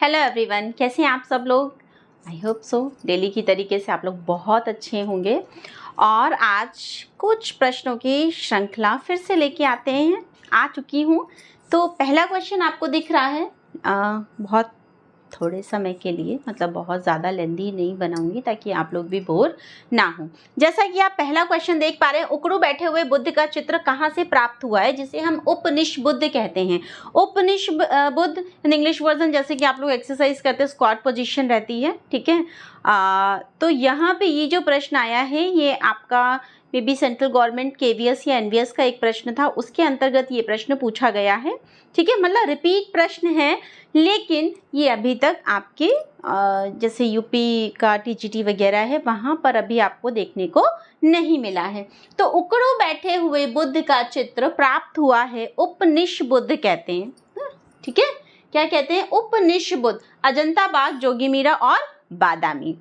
Hello everyone, कैसे हैं आप सब लोग। आई होप सो डेली की तरीके से आप लोग बहुत अच्छे होंगे। और आज कुछ प्रश्नों की श्रृंखला फिर से लेके आ चुकी हूँ। तो पहला क्वेश्चन आपको दिख रहा है, बहुत थोड़े समय के लिए, मतलब बहुत ज़्यादा लेंदी नहीं बनाऊंगी ताकि आप लोग भी बोर ना हो। जैसा कि आप पहला क्वेश्चन देख पा रहे हैं, उकड़ू बैठे हुए बुद्ध का चित्र कहाँ से प्राप्त हुआ है, जिसे हम उपनिषद कहते हैं। उपनिषद इंग्लिश वर्जन, जैसे कि आप लोग एक्सरसाइज करते हैं स्क्वाट पोजीशन रहती है, ठीक है। तो यहाँ पे ये जो प्रश्न आया है ये आपका may be central government KVS या NVS का एक प्रश्न था, उसके अंतर्गत ये प्रश्न पूछा गया है, ठीक है। मतलब रिपीट प्रश्न है, लेकिन ये अभी तक आपके जैसे यूपी का TGT वगैरह है वहाँ पर अभी आपको देखने को नहीं मिला है। तो उकड़ू बैठे हुए बुद्ध का चित्र प्राप्त हुआ है, उपनिषद कहते हैं, ठीक है। क्या कहते हैं? उपनिषद। अजंता बाग, जोगीमीरा और बादामी।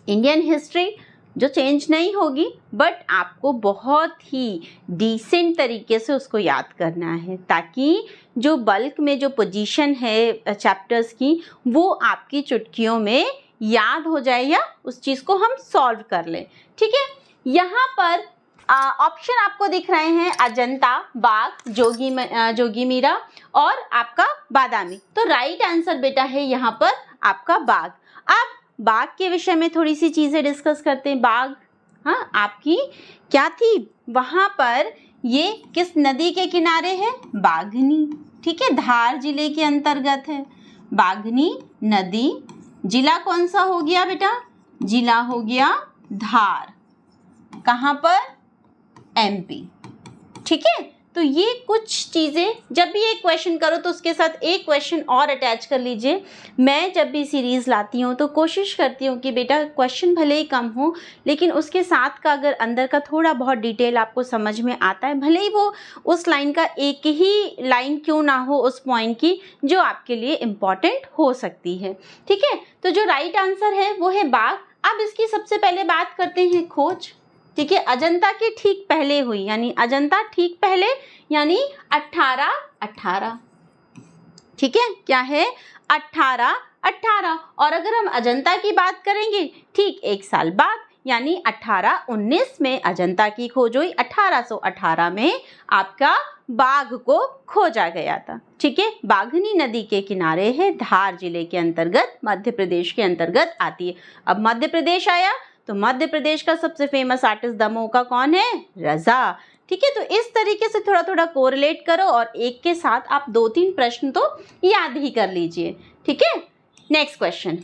इंडियन हिस्ट्री जो चेंज नहीं होगी, बट आपको बहुत ही डिसेंट तरीके से उसको याद करना है, ताकि जो बल्क में जो पोजीशन है चैप्टर्स की वो आपकी चुटकियों में याद हो जाए या उस चीज़ को हम सॉल्व कर लें, ठीक है। यहाँ पर ऑप्शन आपको दिख रहे हैं अजंता बाग, जोगीमीरा और आपका बादामी। तो राइट आंसर बेटा है यहाँ पर आपका बाग। अब बाग के विषय में थोड़ी सी चीज़ें डिस्कस करते हैं। बाग, हाँ, आपकी क्या थी वहाँ पर, ये किस नदी के किनारे है? बाघनी, ठीक है, धार जिले के अंतर्गत है बाघनी नदी। जिला कौन सा हो गया बेटा? जिला हो गया धार। कहाँ पर? MP, ठीक है। तो ये कुछ चीज़ें, जब भी एक क्वेश्चन करो तो उसके साथ एक क्वेश्चन और अटैच कर लीजिए। मैं जब भी सीरीज़ लाती हूँ तो कोशिश करती हूँ कि बेटा क्वेश्चन भले ही कम हो, लेकिन उसके साथ का अगर अंदर का थोड़ा बहुत डिटेल आपको समझ में आता है, भले ही वो उस लाइन का एक ही लाइन क्यों ना हो उस पॉइंट की, जो आपके लिए इम्पॉर्टेंट हो सकती है, ठीक है। तो जो राइट आंसर है वो है बाघ। अब इसकी सबसे पहले बात करते हैं खोज, ठीक है। अजंता के ठीक पहले हुई, यानी अजंता ठीक पहले, यानी 1818, ठीक है। क्या है? 1818। और अगर हम अजंता की बात करेंगे ठीक एक साल बाद, यानी 1819 में अजंता की खोज हुई। 1818 में आपका बाघ को खोजा गया था, ठीक है। बाघनी नदी के किनारे है, धार जिले के अंतर्गत, मध्य प्रदेश के अंतर्गत आती है। अब मध्य प्रदेश आया तो मध्य प्रदेश का सबसे फेमस आर्टिस्ट दमोह का कौन है? रजा, ठीक है। तो इस तरीके से थोड़ा थोड़ा कोरिलेट करो और एक के साथ आप 2-3 प्रश्न तो याद ही कर लीजिए, ठीक है। Next question.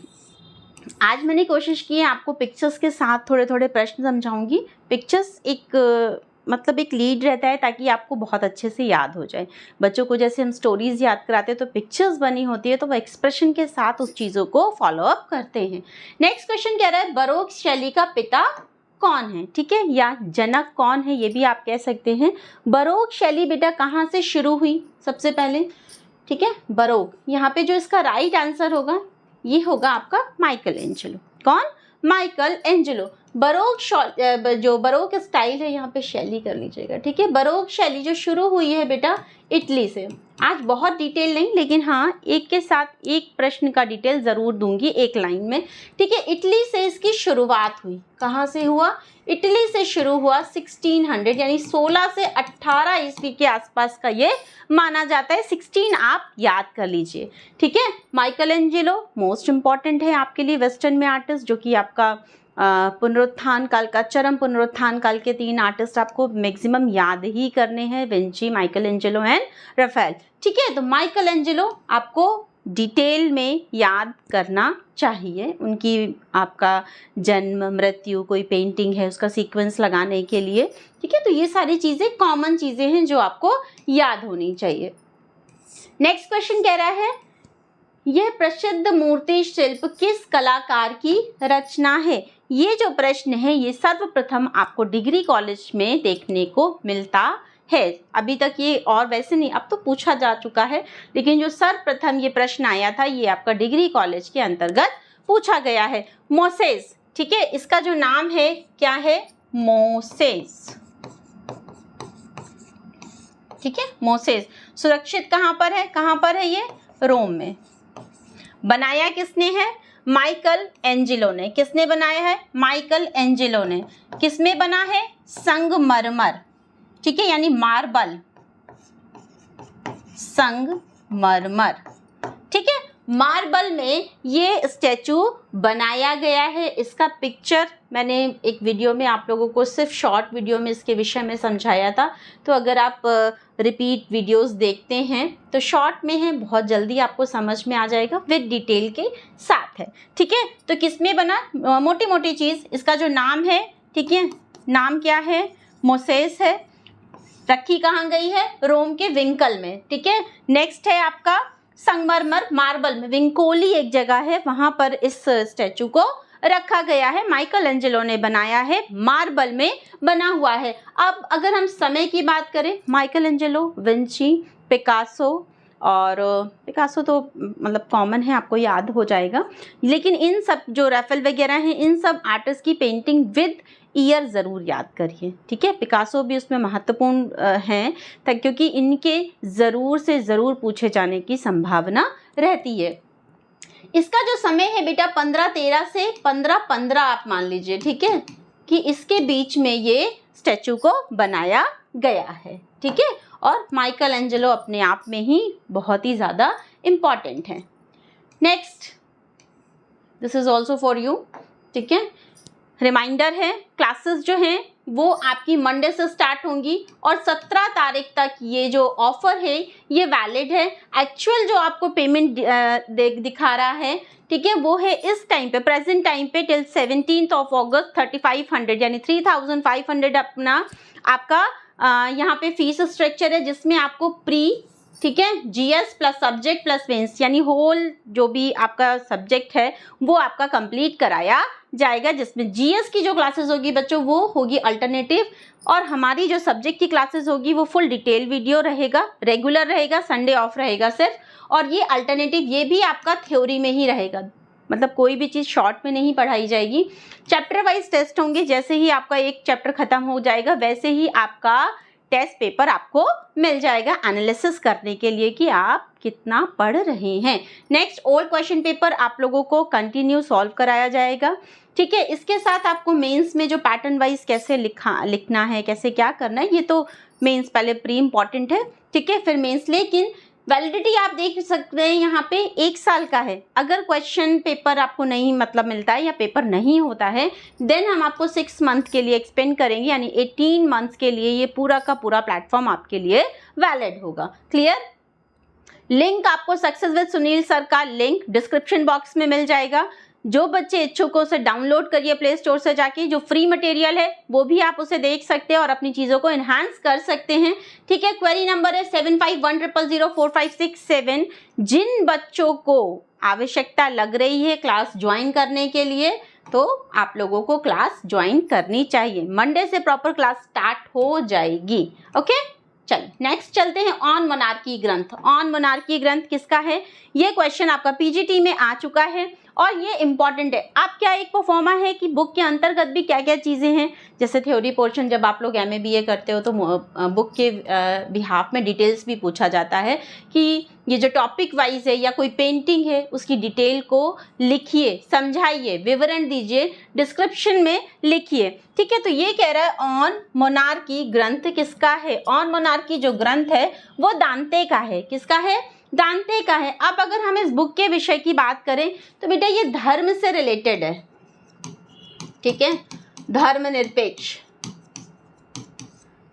आज मैंने कोशिश की है आपको पिक्चर्स के साथ थोड़े थोड़े प्रश्न समझाऊंगी। पिक्चर्स एक मतलब एक लीड रहता है ताकि आपको बहुत अच्छे से याद हो जाए। बच्चों को जैसे हम स्टोरीज याद कराते हैं तो पिक्चर्स बनी होती है, तो वो एक्सप्रेशन के साथ उस चीज़ों को फॉलो अप करते हैं। नेक्स्ट क्वेश्चन कह रहा है बरोक शैली का पिता कौन है, ठीक है, या जनक कौन है, ये भी आप कह सकते हैं। बरोक शैली बेटा कहाँ से शुरू हुई सबसे पहले, ठीक है। बरोक, यहाँ पे जो इसका राइट आंसर होगा ये होगा आपका माइकल एंजेलो। कौन? Michael Angelo. जो बरोक स्टाइल है, यहाँ पे शैली कर लीजिएगा, ठीक है। बरोक शैली जो शुरू हुई है बेटा इटली से। आज बहुत डिटेल नहीं, लेकिन हाँ एक के साथ एक प्रश्न का डिटेल ज़रूर दूंगी एक लाइन में, ठीक है। इटली से इसकी शुरुआत हुई। कहाँ से हुआ? इटली से शुरू हुआ 1600, यानी 16 से 18 ईस्वी के आसपास का ये माना जाता है। 16 आप याद कर लीजिए, ठीक है। माइकल एंजेलो मोस्ट इंपॉर्टेंट है आपके लिए वेस्टर्न में आर्टिस्ट, जो कि आपका पुनरुत्थान काल का, चरम पुनरुत्थान काल के 3 आर्टिस्ट आपको मैक्सिमम याद ही करने हैं, Vinci, Michelangelo and Raphael, ठीक है। तो माइकल एंजेलो आपको डिटेल में याद करना चाहिए, उनकी आपका जन्म, मृत्यु, कोई पेंटिंग है उसका सीक्वेंस लगाने के लिए, ठीक है। तो ये सारी चीज़ें कॉमन चीज़ें हैं जो आपको याद होनी चाहिए। नेक्स्ट क्वेश्चन कह रहा है यह प्रसिद्ध मूर्ति शिल्प किस कलाकार की रचना है। ये जो प्रश्न है ये सर्वप्रथम आपको डिग्री कॉलेज में देखने को मिलता है। अभी तक ये, और वैसे नहीं, अब तो पूछा जा चुका है, लेकिन जो सर्वप्रथम ये प्रश्न आया था ये आपका डिग्री कॉलेज के अंतर्गत पूछा गया है। मोसेस, ठीक है, इसका जो नाम है क्या है? मोसेस, ठीक है। मोसेस सुरक्षित कहाँ पर है? कहाँ पर है ये? रोम में। बनाया किसने है? माइकल एंजेलो ने। किसने बनाया है? माइकल एंजेलो ने। किसमें बना है? संगमरमर, ठीक है, यानी मार्बल, संगमरमर, ठीक है, मार्बल में ये स्टैचू बनाया गया है। इसका पिक्चर मैंने एक वीडियो में आप लोगों को सिर्फ शॉर्ट वीडियो में इसके विषय में समझाया था, तो अगर आप रिपीट वीडियोस देखते हैं तो शॉर्ट में है, बहुत जल्दी आपको समझ में आ जाएगा, विद डिटेल के साथ है, ठीक है। तो किसमें बना? मोटी मोटी चीज़, इसका जो नाम है, ठीक है, नाम क्या है? मोसेस है। रखी कहाँ गई है? रोम के विंकल में, ठीक है। नेक्स्ट है आपका संगमरमर, मार्बल में विंकोली एक जगह है, वहां पर इस स्टैचू को रखा गया है। माइकल एंजेलो ने बनाया है, मार्बल में बना हुआ है। अब अगर हम समय की बात करें, माइकल एंजेलो, विंची, पिकासो, और पिकासो तो मतलब कॉमन है, आपको याद हो जाएगा, लेकिन इन सब जो रैफेल वगैरह हैं, इन सब आर्टिस्ट की पेंटिंग विद ईयर ज़रूर याद करिए, ठीक है। पिकासो भी उसमें महत्वपूर्ण हैं, क्योंकि इनके ज़रूर से ज़रूर पूछे जाने की संभावना रहती है। इसका जो समय है बेटा 1513 से 1515 आप मान लीजिए, ठीक है, कि इसके बीच में ये स्टैचू को बनाया गया है, ठीक है। और माइकल एंजेलो अपने आप में ही बहुत ही ज़्यादा इम्पॉर्टेंट है। Next, this is also for you, ठीक है। रिमाइंडर है, क्लासेस जो हैं वो आपकी मंडे से स्टार्ट होंगी और 17 तारीख तक ये जो ऑफर है ये वैलिड है। एक्चुअल जो आपको पेमेंट दिखा रहा है, ठीक है, वो है इस टाइम पे, प्रेजेंट टाइम पे टिल 17 अगस्त 3500 यानी 3500 अपना आपका यहाँ पे फीस स्ट्रक्चर है, जिसमें आपको प्री, ठीक है, GS plus subject plus mains यानी होल जो भी आपका सब्जेक्ट है वो आपका कंप्लीट कराया जाएगा, जिसमें जीएस की जो क्लासेस होगी बच्चों वो होगी अल्टरनेटिव, और हमारी जो सब्जेक्ट की क्लासेस होगी वो फुल डिटेल वीडियो रहेगा, रेगुलर रहेगा, संडे ऑफ रहेगा सिर्फ, और ये अल्टरनेटिव ये भी आपका थ्योरी में ही रहेगा, मतलब कोई भी चीज़ शॉर्ट में नहीं पढ़ाई जाएगी। चैप्टर वाइज टेस्ट होंगे, जैसे ही आपका एक चैप्टर खत्म हो जाएगा वैसे ही आपका टेस्ट पेपर आपको मिल जाएगा एनालिसिस करने के लिए कि आप कितना पढ़ रहे हैं। नेक्स्ट, ओल्ड क्वेश्चन पेपर आप लोगों को कंटिन्यू सॉल्व कराया जाएगा, ठीक है। इसके साथ आपको मेंस में जो पैटर्न वाइज कैसे लिखना है, कैसे क्या करना है, ये तो मेंस पहले प्री इम्पॉर्टेंट है, ठीक है, फिर मेंस। लेकिन वैलिडिटी आप देख सकते हैं यहाँ पे 1 साल का है। अगर क्वेश्चन पेपर आपको नहीं मतलब मिलता है या पेपर नहीं होता है, देन हम आपको 6 मंथ के लिए एक्सपेंड करेंगे, यानी 18 मंथ्स के लिए ये पूरा का पूरा प्लेटफॉर्म आपके लिए वैलिड होगा। क्लियर? लिंक आपको सक्सेस विद सुनील सर का लिंक डिस्क्रिप्शन बॉक्स में मिल जाएगा। जो बच्चे इच्छुक हो उसे डाउनलोड करिए प्ले स्टोर से जाके, जो फ्री मटेरियल है वो भी आप उसे देख सकते हैं और अपनी चीज़ों को इन्हांस कर सकते हैं, ठीक है। क्वेरी नंबर है 7510004567। जिन बच्चों को आवश्यकता लग रही है क्लास ज्वाइन करने के लिए, तो आप लोगों को क्लास ज्वाइन करनी चाहिए। मंडे से प्रॉपर क्लास स्टार्ट हो जाएगी, ओके। चलिए नेक्स्ट चलते हैं, ऑन मोनार्की ग्रंथ। ऑन मोनार्की ग्रंथ किसका है? ये क्वेश्चन आपका पीजीटी में आ चुका है और ये इंपॉर्टेंट है। आप क्या एक परफॉर्मा है कि बुक के अंतर्गत भी क्या क्या चीज़ें हैं, जैसे थ्योरी पोर्शन जब आप लोग एमए बीए करते हो तो बुक के बिहाफ में डिटेल्स भी पूछा जाता है कि ये जो टॉपिक वाइज है या कोई पेंटिंग है उसकी डिटेल को लिखिए, समझाइए, विवरण दीजिए, डिस्क्रिप्शन में लिखिए, ठीक है। तो ये कह रहा है ऑन मोनार्की ग्रंथ किसका है? ऑन मोनार्की जो ग्रंथ है वो दांते का है। किसका है? दांते का है। अब अगर हम इस बुक के विषय की बात करें तो बेटा ये धर्म से रिलेटेड है, ठीक है, धर्मनिरपेक्ष,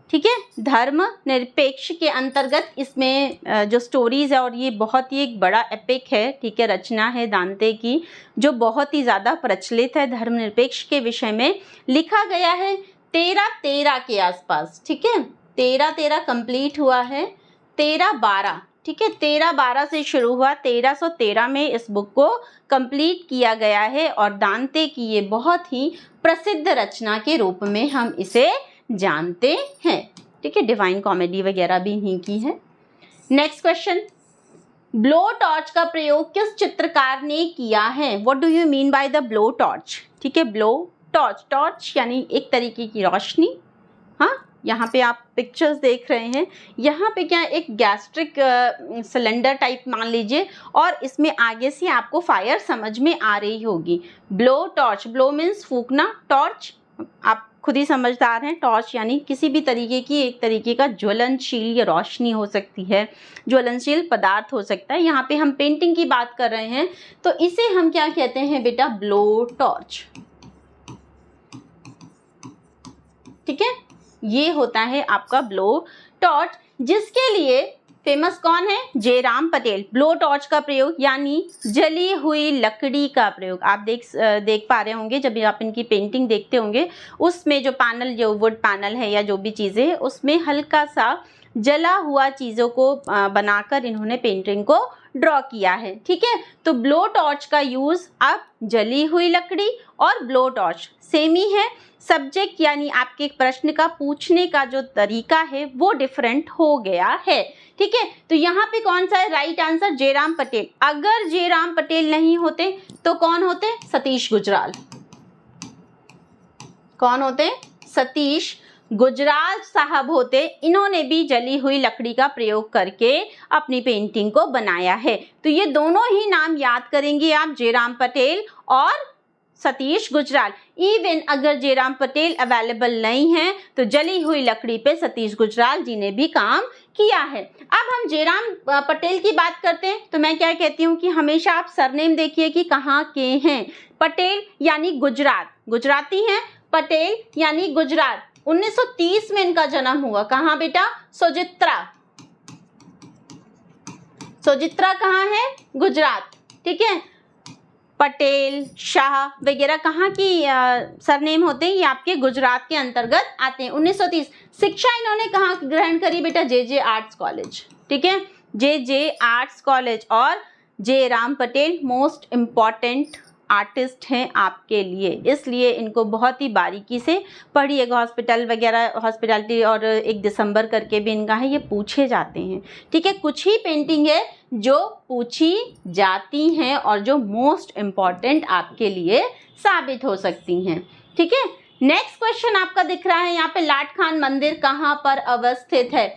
ठीक है, धर्मनिरपेक्ष के अंतर्गत इसमें जो स्टोरीज है, और ये बहुत ही एक बड़ा एपिक है, ठीक है, रचना है दांते की जो बहुत ही ज़्यादा प्रचलित है। धर्मनिरपेक्ष के विषय में लिखा गया है 1313 के आसपास, ठीक है, 1313 कंप्लीट हुआ है, 1312, ठीक है, 1312 से शुरू हुआ, 1313 में इस बुक को कंप्लीट किया गया है और दांते की ये बहुत ही प्रसिद्ध रचना के रूप में हम इसे जानते हैं, ठीक है। डिवाइन कॉमेडी वगैरह भी इन्हीं की है। नेक्स्ट क्वेश्चन, ब्लो टॉर्च का प्रयोग किस चित्रकार ने किया है? What do you mean by the blow torch? ठीक है, ब्लो टॉर्च, टॉर्च यानी एक तरीके की रोशनी, हाँ, यहाँ पे आप पिक्चर्स देख रहे हैं, यहाँ पे क्या एक गैस्ट्रिक सिलेंडर टाइप मान लीजिए, और इसमें आगे से आपको फायर समझ में आ रही होगी। ब्लो टॉर्च, ब्लो मीन्स फूकना, टॉर्च आप खुद ही समझदार हैं, टॉर्च यानी किसी भी तरीके की एक तरीके का ज्वलनशील या रोशनी हो सकती है, ज्वलनशील पदार्थ हो सकता है। यहाँ पे हम पेंटिंग की बात कर रहे हैं तो इसे हम क्या कहते हैं बेटा, ब्लो टॉर्च। ठीक है, ये होता है आपका ब्लो टॉर्च, जिसके लिए फेमस कौन है, जयराम पटेल। ब्लो टॉर्च का प्रयोग यानी जली हुई लकड़ी का प्रयोग, आप देख पा रहे होंगे जब आप इनकी पेंटिंग देखते होंगे, उसमें जो पैनल, जो वुड पैनल है या जो भी चीज़ें है, उसमें हल्का सा जला हुआ चीज़ों को बनाकर इन्होंने पेंटिंग को ड्रॉ किया है। ठीक है, तो ब्लो टॉर्च का यूज़ अब जली हुई लकड़ी और ब्लो टॉर्च सेम ही है। सब्जेक्ट यानी आपके प्रश्न का पूछने का जो तरीका है वो डिफरेंट हो गया है। ठीक है, तो यहाँ पे कौन सा है राइट आंसर, जयराम पटेल। अगर जयराम पटेल नहीं होते तो कौन होते, सतीश गुजराल। कौन होते, सतीश गुजराल साहब होते। इन्होंने भी जली हुई लकड़ी का प्रयोग करके अपनी पेंटिंग को बनाया है। तो ये दोनों ही नाम याद करेंगे आप, जयराम पटेल और सतीश गुजराल। इवन अगर जयराम पटेल अवेलेबल नहीं है तो जली हुई लकड़ी पे सतीश गुजराल जी ने भी काम किया है। अब हम जयराम पटेल की बात करते हैं तो मैं क्या कहती हूँ कि हमेशा आप सरनेम देखिए कि कहाँ के हैं। पटेल यानी गुजरात, गुजराती हैं, पटेल यानी गुजरात। 1930 में इनका जन्म हुआ, कहाँ बेटा, सोजित्रा। सोजित्रा कहाँ है, गुजरात। ठीक है, पटेल, शाह वगैरह कहाँ की सरनेम होते हैं, ये आपके गुजरात के अंतर्गत आते हैं। 1930 शिक्षा इन्होंने कहाँ ग्रहण करी बेटा, जे आर्ट्स कॉलेज। ठीक है, जे आर्ट्स कॉलेज। और Jairam Patel most important artist हैं आपके लिए, इसलिए इनको बहुत ही बारीकी से पढ़िएगा। हॉस्पिटल वगैरह, हॉस्पिटैलिटी और 1 दिसंबर करके भी इनका है, ये पूछे जाते हैं। ठीक है, कुछ ही पेंटिंग है जो पूछी जाती हैं और जो मोस्ट इम्पॉर्टेंट आपके लिए साबित हो सकती हैं। ठीक है, नेक्स्ट क्वेश्चन आपका दिख रहा है यहाँ पे, लाट खान मंदिर कहाँ पर अवस्थित है।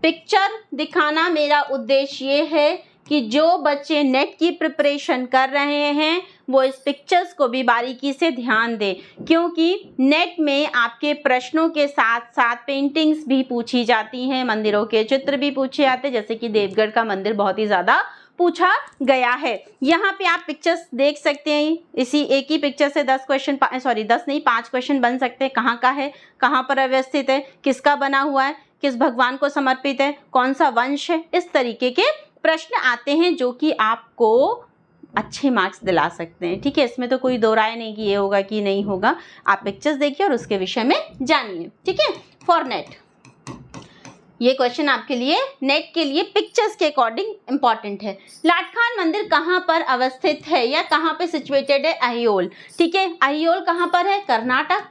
पिक्चर दिखाना मेरा उद्देश्य ये है कि जो बच्चे नेट की प्रिपरेशन कर रहे हैं वो इस पिक्चर्स को भी बारीकी से ध्यान दें, क्योंकि नेट में आपके प्रश्नों के साथ साथ पेंटिंग्स भी पूछी जाती हैं, मंदिरों के चित्र भी पूछे जाते हैं, जैसे कि देवगढ़ का मंदिर बहुत ही ज़्यादा पूछा गया है। यहाँ पे आप पिक्चर्स देख सकते हैं, इसी एक ही पिक्चर से 10 क्वेश्चन, सॉरी 10 नहीं 5 क्वेश्चन बन सकते हैं। कहाँ का है, कहाँ पर अवस्थित है, किसका बना हुआ है, किस भगवान को समर्पित है, कौन सा वंश है, इस तरीके के प्रश्न आते हैं जो कि आपको अच्छे मार्क्स दिला सकते हैं। ठीक है, इसमें तो कोई दो राय नहीं कि ये होगा कि नहीं होगा, आप पिक्चर्स देखिए और उसके विषय में जानिए। ठीक है, फॉर नेट ये क्वेश्चन आपके लिए नेट के लिए पिक्चर्स के अकॉर्डिंग इंपॉर्टेंट है। लाट खान मंदिर कहाँ पर अवस्थित है या कहाँ पे सिचुएटेड है, अहियोल। ठीक है, अहियोल कहाँ पर है, कर्नाटक।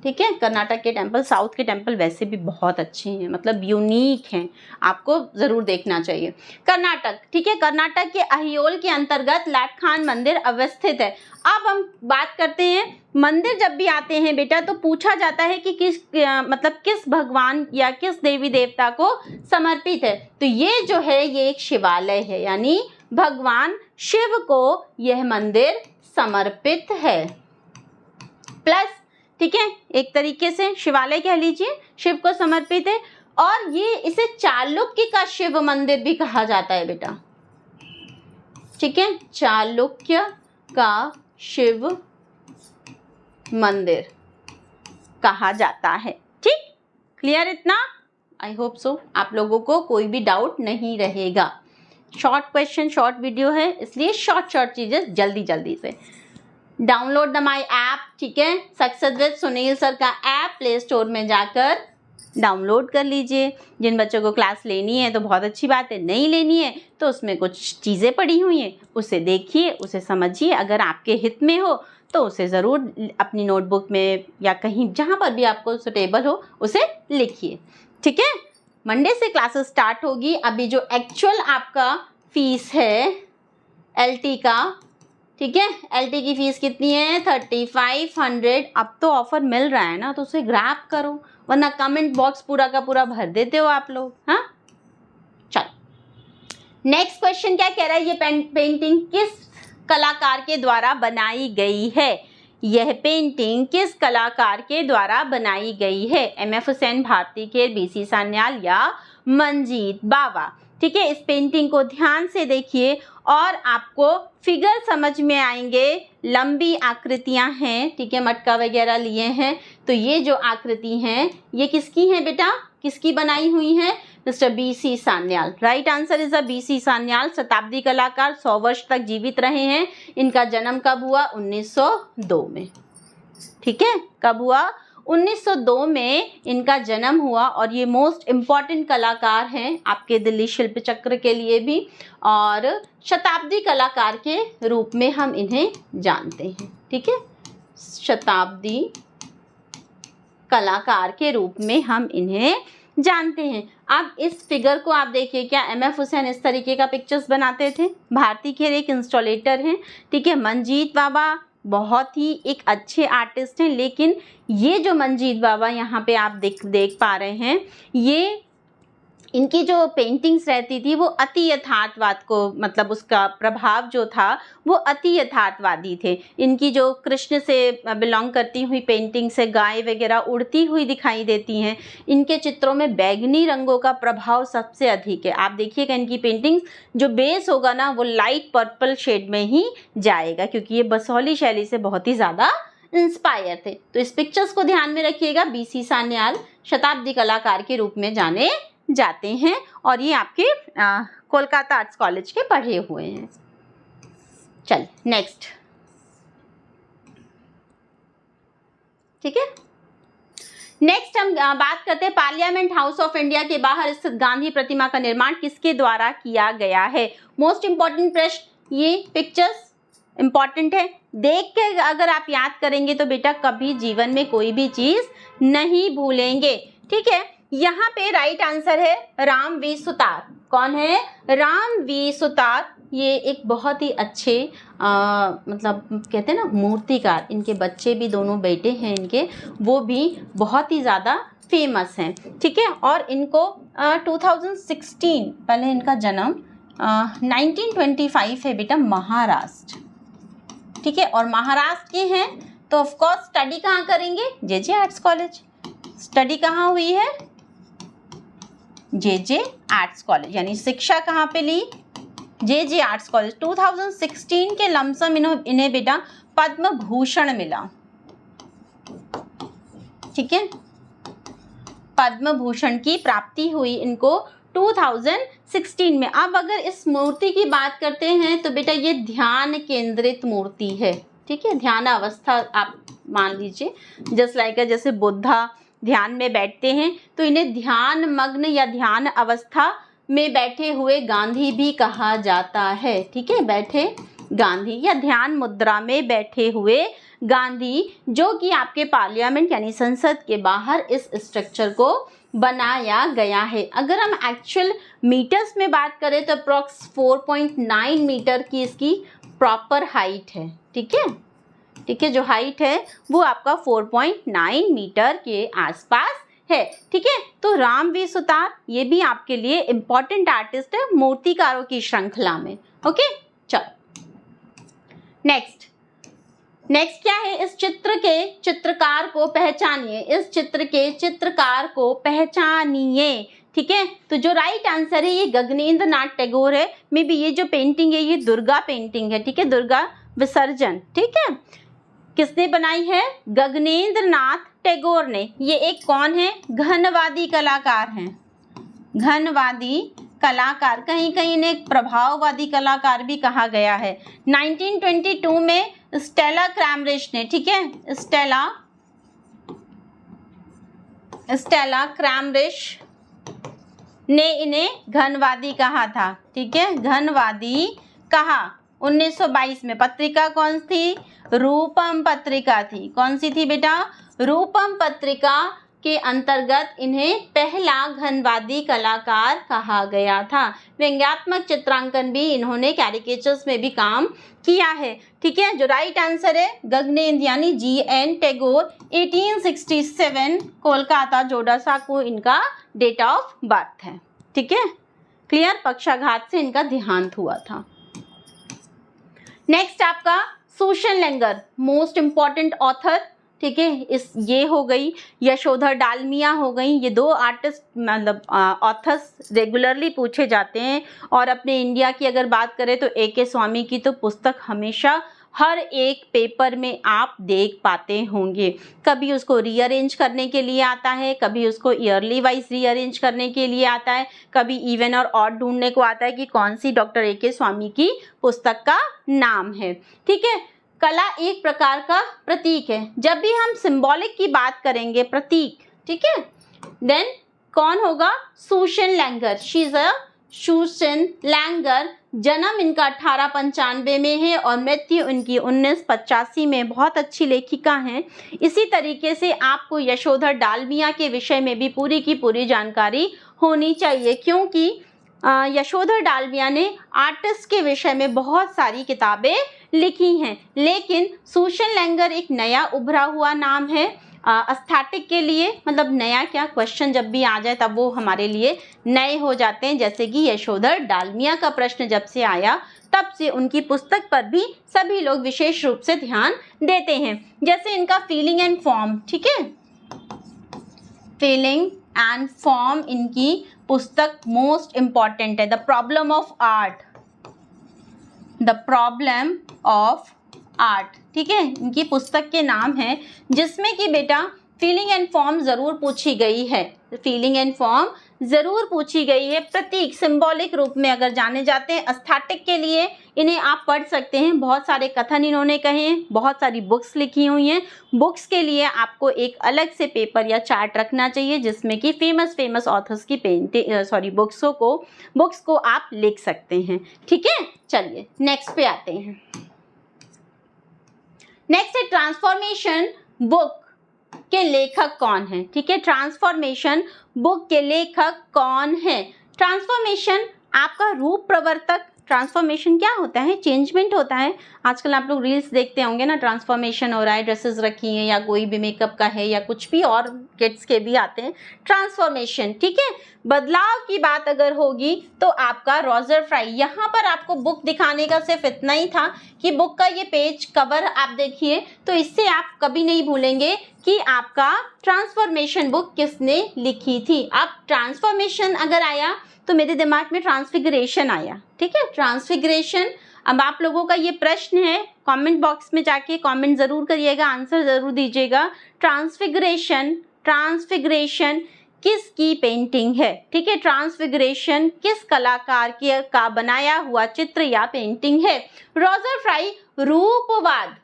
ठीक है, कर्नाटक के टेम्पल, साउथ के टेम्पल वैसे भी बहुत अच्छे हैं, मतलब यूनिक हैं, आपको ज़रूर देखना चाहिए। कर्नाटक, ठीक है, कर्नाटक के अहियोल के अंतर्गत लाट खान मंदिर अवस्थित है। अब हम बात करते हैं, मंदिर जब भी आते हैं बेटा तो पूछा जाता है कि किस भगवान या किस देवी देवता को समर्पित है। तो ये जो है ये एक शिवालय है, यानी भगवान शिव को यह मंदिर समर्पित है। प्लस, ठीक है, एक तरीके से शिवालय कह लीजिए, शिव को समर्पित है। और ये इसे चालुक्य का शिव मंदिर भी कहा जाता है बेटा। ठीक है, चालुक्य का शिव मंदिर कहा जाता है। ठीक, क्लियर इतना, आई होप सो आप लोगों को कोई भी डाउट नहीं रहेगा। शॉर्ट क्वेश्चन, शॉर्ट वीडियो है, इसलिए शॉर्ट चीजें जल्दी जल्दी से डाउनलोड द माई ऐप। ठीक है, सक्सेस विद सुनील सर का ऐप प्ले स्टोर में जाकर डाउनलोड कर लीजिए। जिन बच्चों को क्लास लेनी है तो बहुत अच्छी बात है, नहीं लेनी है तो उसमें कुछ चीज़ें पड़ी हुई हैं, उसे देखिए, उसे समझिए, अगर आपके हित में हो तो उसे ज़रूर अपनी नोटबुक में या कहीं जहाँ पर भी आपको सुटेबल हो उसे लिखिए। ठीक है, मंडे से क्लासेस स्टार्ट होगी। अभी जो एक्चुअल आपका फीस है LT का ठीक है। LT की फीस कितनी है? 3500। अब तो ऑफर मिल रहा है ना, तो उसे ग्रैब करो, वरना कमेंट बॉक्स पूरा का पूरा भर देते हो आप लोग। हाँ, चलो नेक्स्ट क्वेश्चन क्या कह रहा है? ये पेंटिंग किस कलाकार के द्वारा बनाई गई है? यह पेंटिंग किस कलाकार के द्वारा बनाई गई है? MF हुसैन, भारती खेर, BC सान्याल या मंजीत बावा? ठीक है, इस पेंटिंग को ध्यान से देखिए और आपको फिगर समझ में आएंगे। लंबी आकृतियां हैं, ठीक है, मटका वगैरह लिए हैं। तो ये जो आकृति हैं ये किसकी हैं बेटा? किसकी बनाई हुई हैं? Mister BC Sanyal. Right answer is BC Sanyal. शताब्दी कलाकार, 100 वर्ष तक जीवित रहे हैं। इनका जन्म कब हुआ? 1902 में। ठीक है, कब हुआ? 1902 में इनका जन्म हुआ और ये मोस्ट इम्पॉर्टेंट कलाकार हैं आपके दिल्ली शिल्प चक्र के लिए भी, और शताब्दी कलाकार के रूप में हम इन्हें जानते हैं। ठीक है, शताब्दी कलाकार के रूप में हम इन्हें जानते हैं। अब इस फिगर को आप देखिए, क्या MF हुसैन इस तरीके का पिक्चर्स बनाते थे? भारती खेर एक इंस्टॉलेटर हैं, ठीक है। मंजीत बाबा बहुत ही एक अच्छे आर्टिस्ट हैं, लेकिन ये जो मंजीत बाबा यहाँ पे आप देख पा रहे हैं, ये इनकी जो पेंटिंग्स रहती थी वो अति यथार्थवाद को, मतलब उसका प्रभाव जो था वो अति यथार्थवादी थे। इनकी जो कृष्ण से बिलोंग करती हुई पेंटिंग्स है, गाय वगैरह उड़ती हुई दिखाई देती हैं। इनके चित्रों में बैगनी रंगों का प्रभाव सबसे अधिक है। आप देखिएगा इनकी पेंटिंग्स, जो बेस होगा ना वो लाइट पर्पल शेड में ही जाएगा, क्योंकि ये बसौली शैली से बहुत ही ज़्यादा इंस्पायर थे। तो इस पिक्चर्स को ध्यान में रखिएगा। BC सान्याल शताब्दी कलाकार के रूप में जाने जाते हैं और ये आपके कोलकाता आर्ट्स कॉलेज के पढ़े हुए हैं। चल नेक्स्ट, ठीक है। नेक्स्ट हम बात करते हैं पार्लियामेंट हाउस ऑफ इंडिया के बाहर स्थित गांधी प्रतिमा का निर्माण किसके द्वारा किया गया है? मोस्ट इंपॉर्टेंट प्रश्न, ये पिक्चर्स इंपॉर्टेंट है। देख के अगर आप याद करेंगे तो बेटा कभी जीवन में कोई भी चीज नहीं भूलेंगे। ठीक है, यहाँ पे राइट आंसर है राम वी सुतार। कौन है? राम वी सुतार। ये एक बहुत ही अच्छे मतलब कहते हैं ना मूर्तिकार, इनके बच्चे भी, दोनों बेटे हैं इनके, वो भी बहुत ही ज़्यादा फेमस हैं। ठीक है, और इनको 2016, पहले इनका जन्म 1925 है बेटा, महाराष्ट्र। ठीक है, और महाराष्ट्र के हैं तो ऑफकोर्स स्टडी कहाँ करेंगे? JJ arts college. स्टडी कहाँ हुई है? JJ आर्ट्स कॉलेज, यानी शिक्षा कहाँ पे ली? JJ arts college. 2016 के लमसम इन्हें बेटा पद्म भूषण मिला। ठीक है, पद्म भूषण की प्राप्ति हुई इनको 2016 में। अब अगर इस मूर्ति की बात करते हैं तो बेटा ये ध्यान केंद्रित मूर्ति है। ठीक है, ध्यान अवस्था आप मान लीजिए, जस्ट लाइक जैसे बुद्धा ध्यान में बैठते हैं, तो इन्हें ध्यान मग्न या ध्यान अवस्था में बैठे हुए गांधी भी कहा जाता है। ठीक है, बैठे गांधी या ध्यान मुद्रा में बैठे हुए गांधी, जो कि आपके पार्लियामेंट यानी संसद के बाहर इस स्ट्रक्चर को बनाया गया है। अगर हम एक्चुअल मीटर्स में बात करें तो अप्रॉक्स 4.9 मीटर की इसकी प्रॉपर हाइट है। ठीक है, ठीक है, जो हाइट है वो आपका 4.9 मीटर के आसपास है। ठीक है, तो राम वी सुतार ये भी आपके लिए इम्पॉर्टेंट आर्टिस्ट है मूर्तिकारों की श्रृंखला में। ओके, चलो नेक्स्ट क्या है? इस चित्र के चित्रकार को पहचानिए। इस चित्र के चित्रकार को पहचानिए। ठीक है, तो जो राइट आंसर है ये गगनेंद्र नाथ टैगोर है। मे बी ये जो पेंटिंग है ये दुर्गा पेंटिंग है। ठीक है, दुर्गा विसर्जन। ठीक है, किसने बनाई है? गगनेंद्र नाथ टैगोर ने। ये एक कौन है? घनवादी कलाकार हैं। घनवादी कलाकार, कहीं कहीं इन्हें प्रभाववादी कलाकार भी कहा गया है। 1922 में स्टेला क्रैमरिश ने, ठीक है, स्टेला क्रैमरिश ने इन्हें घनवादी कहा था। ठीक है, घनवादी कहा। 1922 में पत्रिका कौन थी? रूपम पत्रिका थी। कौन सी थी बेटा? रूपम पत्रिका के अंतर्गत इन्हें पहला घनवादी कलाकार कहा गया था। व्यंग्यात्मक चित्रांकन भी इन्होंने कैरिकेचर्स में भी काम किया है। ठीक है, जो राइट आंसर है गगनेंद्र यानी G.N. टैगोर, 1867 कोलकाता जोड़ासा को इनका डेट ऑफ बर्थ है। ठीक है, क्लियर, पक्षाघात से इनका देहांत हुआ था। नेक्स्ट आपका सुशन लेंगर, मोस्ट इंपॉर्टेंट ऑथर। ठीक है, ये हो गई, यशोधर डालमिया हो गई, ये दो आर्टिस्ट मतलब ऑथर्स रेगुलरली पूछे जाते हैं। और अपने इंडिया की अगर बात करें तो A.K. स्वामी की तो पुस्तक हमेशा हर एक पेपर में आप देख पाते होंगे। कभी उसको रीअरेंज करने के लिए आता है, कभी उसको ईयरली वाइज रीअरेंज करने के लिए आता है, कभी इवन और ऑड ढूंढने को आता है कि कौन सी डॉक्टर A.K. स्वामी की पुस्तक का नाम है। ठीक है, कला एक प्रकार का प्रतीक है। जब भी हम सिंबॉलिक की बात करेंगे, प्रतीक, ठीक है, देन कौन होगा? Sushan लेंगर, she is a Sushan लेंगर। जन्म इनका 1895 में है और मृत्यु इनकी 1985 में। बहुत अच्छी लेखिका हैं। इसी तरीके से आपको यशोधर डालमिया के विषय में भी पूरी की पूरी जानकारी होनी चाहिए, क्योंकि यशोधर डालमिया ने आर्टिस्ट के विषय में बहुत सारी किताबें लिखी हैं। लेकिन सुशन लेंगर एक नया उभरा हुआ नाम है एस्थेटिक के लिए। मतलब नया क्या, क्वेश्चन जब भी आ जाए तब वो हमारे लिए नए हो जाते हैं। जैसे कि यशोधर डालमिया का प्रश्न जब से आया तब से उनकी पुस्तक पर भी सभी लोग विशेष रूप से ध्यान देते हैं। जैसे इनका फीलिंग एंड फॉर्म, ठीक है, फीलिंग एंड फॉर्म इनकी पुस्तक मोस्ट इंपॉर्टेंट है। The problem of art, the problem of art, ठीक है, इनकी पुस्तक के नाम है, जिसमें कि बेटा फीलिंग एंड फॉर्म जरूर पूछी गई है। फीलिंग एंड फॉर्म जरूर पूछी गई है। प्रतीक सिंबॉलिक रूप में अगर जाने जाते हैं। एस्थेटिक के लिए इन्हें आप पढ़ सकते हैं, बहुत सारे कथन इन्होंने कहे हैं, बहुत सारी बुक्स लिखी हुई हैं। बुक्स के लिए आपको एक अलग से पेपर या चार्ट रखना चाहिए जिसमें कि फेमस ऑथर्स की बुक्स को आप लिख सकते हैं। ठीक है, चलिए नेक्स्ट पे आते हैं। नेक्स्ट है ट्रांसफॉर्मेशन बुक के लेखक कौन है। ठीक है, ट्रांसफॉर्मेशन बुक के लेखक कौन है? ट्रांसफॉर्मेशन आपका रूप प्रवर्तक। ट्रांसफॉर्मेशन क्या होता है? चेंजमेंट होता है। आजकल आप लोग रील्स देखते होंगे ना, ट्रांसफॉर्मेशन हो रहा है, ड्रेसेस रखी हैं या कोई भी मेकअप का है या कुछ भी, और किड्स के भी आते हैं ट्रांसफॉर्मेशन। ठीक है, बदलाव की बात अगर होगी तो आपका रॉजर फ्राई। यहाँ पर आपको बुक दिखाने का सिर्फ इतना ही था कि बुक का ये पेज कवर आप देखिए, तो इससे आप कभी नहीं भूलेंगे कि आपका ट्रांसफॉर्मेशन बुक किसने लिखी थी। अब ट्रांसफॉर्मेशन अगर आया तो मेरे दिमाग में ट्रांसफिगरेशन आया। ठीक है, ट्रांसफिगरेशन। अब आप लोगों का ये प्रश्न है, कमेंट बॉक्स में जाके कमेंट जरूर करिएगा, आंसर जरूर दीजिएगा। ट्रांसफिगरेशन किसकी पेंटिंग है? ठीक है, ट्रांसफिगरेशन किस कलाकार का बनाया हुआ चित्र या पेंटिंग है? रॉजर फ्राई रूपवाद।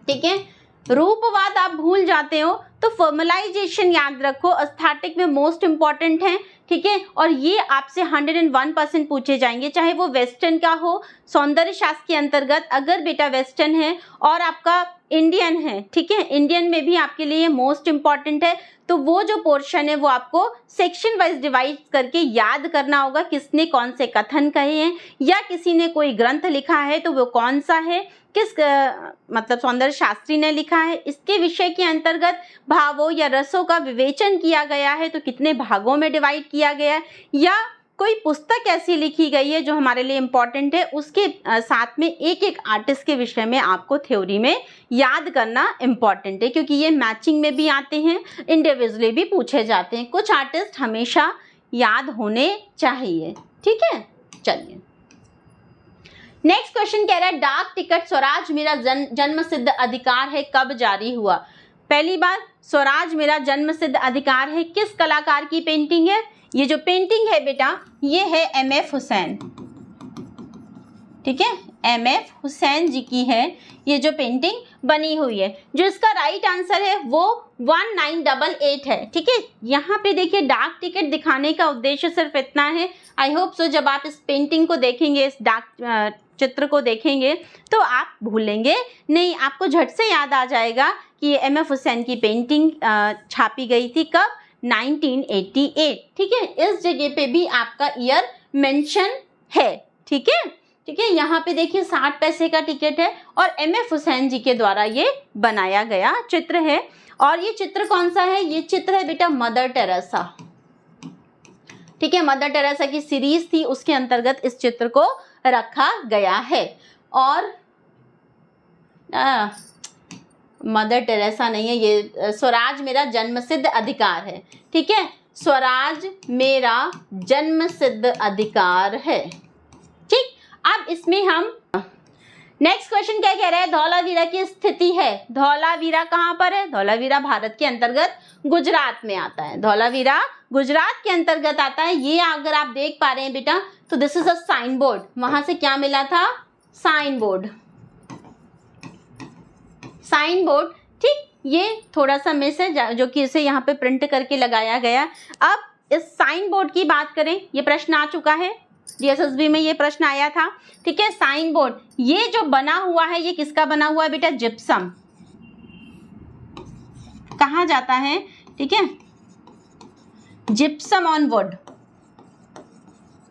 ठीक है, रूपवाद आप भूल जाते हो तो फॉर्मलाइजेशन याद रखो, एस्थेटिक में मोस्ट इंपॉर्टेंट है। ठीक है, और ये आपसे 101% पूछे जाएंगे, चाहे वो वेस्टर्न का हो, सौंदर्य शास्त्र के अंतर्गत। अगर बेटा वेस्टर्न है और आपका इंडियन है, ठीक है, इंडियन में भी आपके लिए मोस्ट इंपॉर्टेंट है, तो वो जो पोर्शन है वो आपको सेक्शन वाइज डिवाइड करके याद करना होगा, किसने कौन से कथन कहे हैं या किसी ने कोई ग्रंथ लिखा है तो वो कौन सा है, किस मतलब सौंदर्य शास्त्री ने लिखा है, इसके विषय के अंतर्गत भावों या रसों का विवेचन किया गया है तो कितने भागों में डिवाइड किया गया है, या कोई पुस्तक ऐसी लिखी गई है जो हमारे लिए इम्पॉर्टेंट है, उसके साथ में एक एक आर्टिस्ट के विषय में आपको थ्योरी में याद करना इम्पॉर्टेंट है, क्योंकि ये मैचिंग में भी आते हैं, इंडिविजुअली भी पूछे जाते हैं। कुछ आर्टिस्ट हमेशा याद होने चाहिए। ठीक है, चलिए नेक्स्ट क्वेश्चन कह रहा है डाक टिकट स्वराज मेरा जन्म सिद्ध अधिकार है कब जारी हुआ? पहली बार स्वराज मेरा जन्म सिद्ध अधिकार है किस कलाकार की पेंटिंग है? ये जो पेंटिंग है बेटा ये है M.F. हुसैन। ठीक है, M.F. हुसैन जी की है ये जो पेंटिंग बनी हुई है। जो इसका राइट आंसर है वो 1988 है। ठीक है, यहाँ पे देखिए डाक टिकट दिखाने का उद्देश्य सिर्फ इतना है। आई होप सो जब आप इस पेंटिंग को देखेंगे, इस डाक चित्र को देखेंगे तो आप भूलेंगे नहीं, आपको झट से याद आ जाएगा कि ये एम.एफ. हुसैन की पेंटिंग छापी गई थी कब, 1988। ठीक है, इस जगह पे भी आपका ईयर मेंशन है। ठीक है, ठीक है, यहाँ पे देखिए 60 पैसे का टिकट है और एम.एफ. हुसैन जी के द्वारा ये बनाया गया चित्र है। और ये चित्र कौन सा है, ये चित्र है बेटा मदर टेरेसा। ठीक है, मदर टेरेसा की सीरीज थी, उसके अंतर्गत इस चित्र को रखा गया है। और मदर टेरेसा नहीं है, ये स्वराज मेरा जन्मसिद्ध अधिकार है। ठीक है, स्वराज मेरा जन्मसिद्ध अधिकार है। ठीक, अब इसमें हम नेक्स्ट क्वेश्चन क्या कह रहा है, धौलावीरा की स्थिति है। धौलावीरा कहाँ पर है, धौलावीरा भारत के अंतर्गत गुजरात में आता है। धौलावीरा गुजरात के अंतर्गत आता है। ये अगर आप देख पा रहे हैं बेटा तो this is a sign board, वहां से क्या मिला था, साइन बोर्ड, साइन बोर्ड। ठीक, ये थोड़ा सा मिस है जो कि इसे यहाँ पे प्रिंट करके लगाया गया। अब इस साइन बोर्ड की बात करें, ये प्रश्न आ चुका है, DSSB में ये प्रश्न आया था। ठीक है, साइन बोर्ड ये जो बना हुआ है ये किसका बना हुआ है बेटा, जिप्सम। कहा जाता है, ठीक है, जिप्सम ऑन वुड।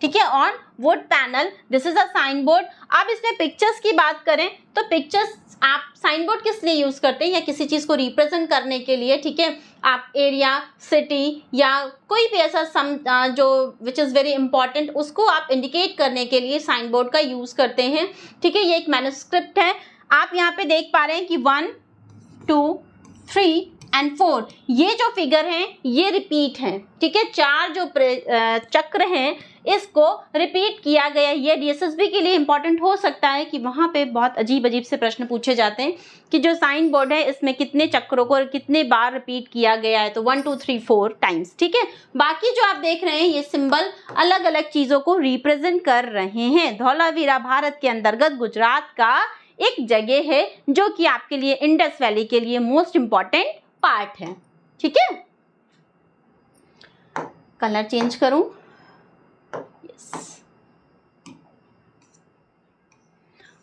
ठीक है, on wood panel, this is a sign board. अब इसमें पिक्चर्स की बात करें तो पिक्चर्स आप साइन बोर्ड किस लिए यूज करते हैं, या किसी चीज को रिप्रेजेंट करने के लिए। ठीक है, आप एरिया, सिटी या कोई भी ऐसा जो विच इज वेरी इंपॉर्टेंट, उसको आप इंडिकेट करने के लिए साइन बोर्ड का यूज करते हैं। ठीक है, ये एक मैन्युस्क्रिप्ट है, आप यहाँ पे देख पा रहे हैं कि 1, 2, 3 एंड 4 ये जो फिगर हैं ये रिपीट हैं। ठीक है, 4 जो चक्र हैं इसको रिपीट किया गया। ये DSSB के लिए इंपॉर्टेंट हो सकता है कि वहाँ पे बहुत अजीब अजीब से प्रश्न पूछे जाते हैं कि जो साइन बोर्ड है इसमें कितने चक्रों को कितने बार रिपीट किया गया है, तो 1, 2, 3, 4 टाइम्स। ठीक है, बाकी जो आप देख रहे हैं ये सिंबल अलग अलग चीजों को रिप्रेजेंट कर रहे हैं। धौलावीरा भारत के अंतर्गत गुजरात का एक जगह है जो कि आपके लिए इंडस वैली के लिए मोस्ट इंपॉर्टेंट पार्ट है। ठीक है, कलर चेंज करूं,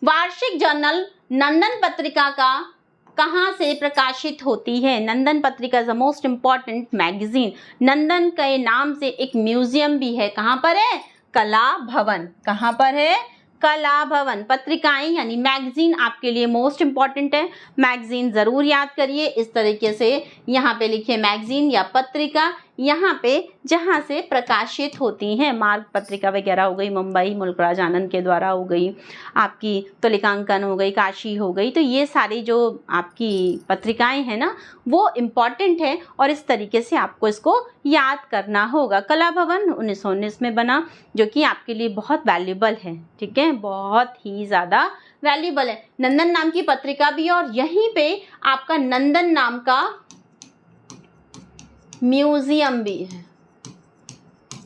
वार्षिक जर्नल नंदन पत्रिका का कहाँ से प्रकाशित होती है। Nandan patrika is the most important magazine. Nandan के नाम से एक म्यूजियम भी है, कहाँ पर है, कला भवन। कहाँ पर है, कला भवन। पत्रिकाएं यानी मैगजीन आपके लिए मोस्ट इंपॉर्टेंट है, मैगजीन जरूर याद करिए। इस तरीके से यहाँ पे लिखिए मैगजीन या पत्रिका, यहाँ पे जहाँ से प्रकाशित होती हैं। मार्ग पत्रिका वगैरह हो गई, मुंबई मुल्कराज आनंद के द्वारा हो गई, आपकी तुलिकांकन हो गई, काशी हो गई, तो ये सारी जो आपकी पत्रिकाएं हैं ना वो इम्पॉर्टेंट है और इस तरीके से आपको इसको याद करना होगा। कला भवन 1919 में बना, जो कि आपके लिए बहुत वैल्यूबल है। ठीक है, बहुत ही ज़्यादा वैल्यूबल है। नंदन नाम की पत्रिका भी, और यहीं पे आपका नंदन नाम का म्यूजियम भी है।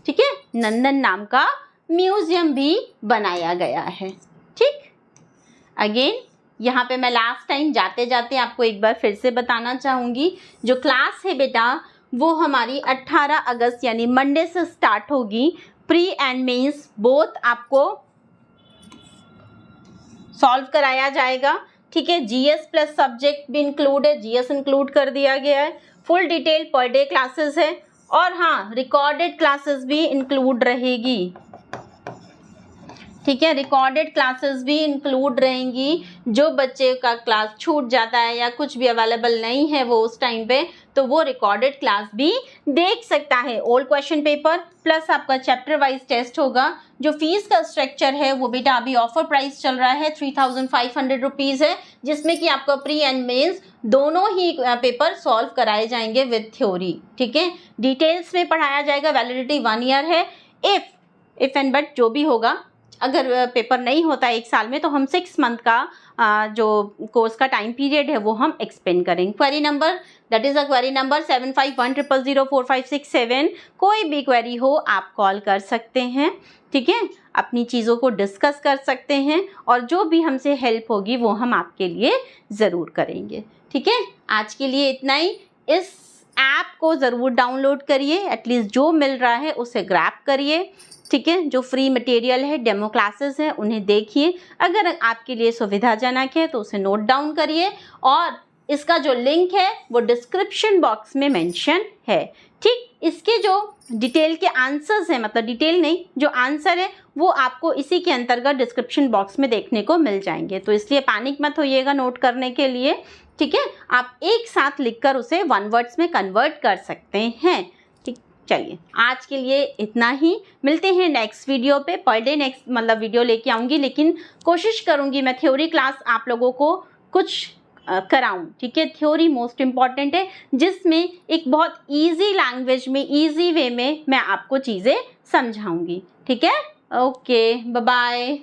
ठीक है, नंदन नाम का म्यूजियम भी बनाया गया है। ठीक, अगेन यहाँ पे मैं लास्ट टाइम जाते जाते आपको एक बार फिर से बताना चाहूँगी, जो क्लास है बेटा वो हमारी 18 अगस्त यानी मंडे से स्टार्ट होगी। प्री एंड मेंस बोथ आपको सॉल्व कराया जाएगा। ठीक है, जीएस प्लस सब्जेक्ट भी इंक्लूड है, जीएस इंक्लूड कर दिया गया है। Full detail per day classes है, और हाँ रिकॉर्डेड क्लासेस भी इंक्लूड रहेगी। ठीक है, रिकॉर्डेड क्लासेस भी इंक्लूड रहेंगी। जो बच्चे का क्लास छूट जाता है या कुछ भी अवेलेबल नहीं है वो उस टाइम पे, तो वो रिकॉर्डेड क्लास भी देख सकता है। ओल्ड क्वेश्चन पेपर प्लस आपका चैप्टर वाइज टेस्ट होगा। जो फीस का स्ट्रक्चर है वो बेटा अभी ऑफर प्राइस चल रहा है, 3500 रुपीज़ है, जिसमें कि आपका प्री एंड मेंस दोनों ही पेपर सॉल्व कराए जाएंगे विद थ्योरी। ठीक है, डिटेल्स में पढ़ाया जाएगा। वैलिडिटी 1 ईयर है। इफ एंड बट जो भी होगा, अगर पेपर नहीं होता 1 साल में तो हम 6 मंथ का जो कोर्स का टाइम पीरियड है वो हम एक्सपेंड करेंगे। Query number that is a query number 7510004567। कोई भी क्वेरी हो आप कॉल कर सकते हैं। ठीक है, अपनी चीज़ों को डिस्कस कर सकते हैं और जो भी हमसे हेल्प होगी वो हम आपके लिए ज़रूर करेंगे। ठीक है, आज के लिए इतना ही। इस ऐप को ज़रूर डाउनलोड करिए, एटलीस्ट जो मिल रहा है उसे ग्रैब करिए, ठीक है। जो फ्री मटेरियल है, डेमो क्लासेस हैं, उन्हें देखिए। अगर आपके लिए सुविधाजनक है तो उसे नोट डाउन करिए और इसका जो लिंक है वो डिस्क्रिप्शन बॉक्स में मेंशन है, ठीक। इसके जो डिटेल के आंसर्स हैं, मतलब डिटेल नहीं, जो आंसर है वो आपको इसी के अंतर्गत डिस्क्रिप्शन बॉक्स में देखने को मिल जाएंगे। तो इसलिए पैनिक मत होइएगा नोट करने के लिए, ठीक है। आप एक साथ लिखकर उसे वन वर्ड्स में कन्वर्ट कर सकते हैं, ठीक। चलिए आज के लिए इतना ही, मिलते हैं नेक्स्ट वीडियो पे। पर डे नेक्स्ट मतलब वीडियो लेके आऊँगी, लेकिन कोशिश करूँगी मैं थ्योरी क्लास आप लोगों को कुछ कराऊं, ठीक है। थ्योरी मोस्ट इम्पॉर्टेंट है, जिसमें एक बहुत इजी लैंग्वेज में, इजी वे में मैं आपको चीज़ें समझाऊंगी, ठीक है। Okay, bye bye.